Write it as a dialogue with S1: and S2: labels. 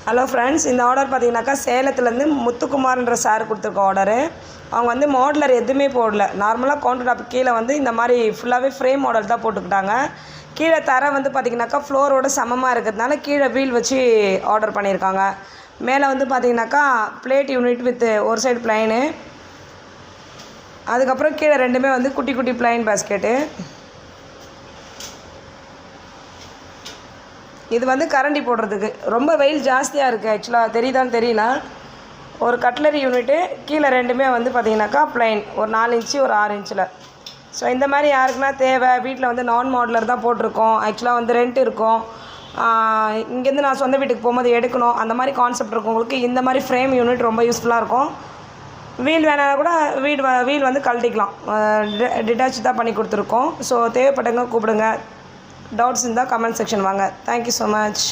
S1: Hello friends, இந்த order பார்த்தீங்கன்னாக்கா சேலத்துலேருந்து முத்துக்குமார்ன்ற sir கொடுத்துருக்க ஆர்டரு. அவங்க வந்து மாடலர் எதுவுமே போடல. நார்மலாக கவுண்டர் டாப் கீழே வந்து இந்த மாதிரி ஃபுல்லாகவே ஃப்ரேம் மாடல் தான் போட்டுக்கிட்டாங்க. கீழே தர வந்து பார்த்திங்கனாக்கா ஃப்ளோரோட சமமாக இருக்கிறதுனால கீழே வீல் வச்சு ஆர்டர் பண்ணியிருக்காங்க. மேலே வந்து பார்த்திங்கனாக்கா பிளேட் யூனிட் வித் ஒரு சைடு பிளைனு, அதுக்கப்புறம் கீழே ரெண்டுமே வந்து குட்டி குட்டி பிளைன் பேஸ்கெட்டு. இது வந்து கரண்டி போடுறதுக்கு. ரொம்ப வெயில் ஜாஸ்தியாக இருக்குது. ஆக்சுவலாக தெரியுதான்னு தெரியல. ஒரு கட்லரி யூனிட்டு, கீழே ரெண்டுமே வந்து பார்த்திங்கனாக்கா ப்ளைன், ஒரு 4 இன்ச்சு ஒரு 6 இன்ச்சில். ஸோ இந்த மாதிரி யாருக்குன்னா தேவை, வீட்டில் வந்து நான் மாடலர் தான் போட்டிருக்கோம், ஆக்சுவலாக வந்து ரெண்ட் இருக்கும், இங்கேருந்து நான் சொந்த வீட்டுக்கு போகும்போது எடுக்கணும், அந்த மாதிரி கான்செப்ட் இருக்கவங்களுக்கு இந்த மாதிரி ஃப்ரேம் யூனிட் ரொம்ப யூஸ்ஃபுல்லாக இருக்கும். வீல் வேணால் கூட வீல் வந்து கழட்டிக்கலாம். டிட்டாச் தான் பண்ணி கொடுத்துருக்கோம். ஸோ தேவைப்பட்டவங்க கூப்பிடுங்க. டவுட்ஸ் இருந்தால் கமெண்ட் செக்ஷன் வாங்க. Thank you so much.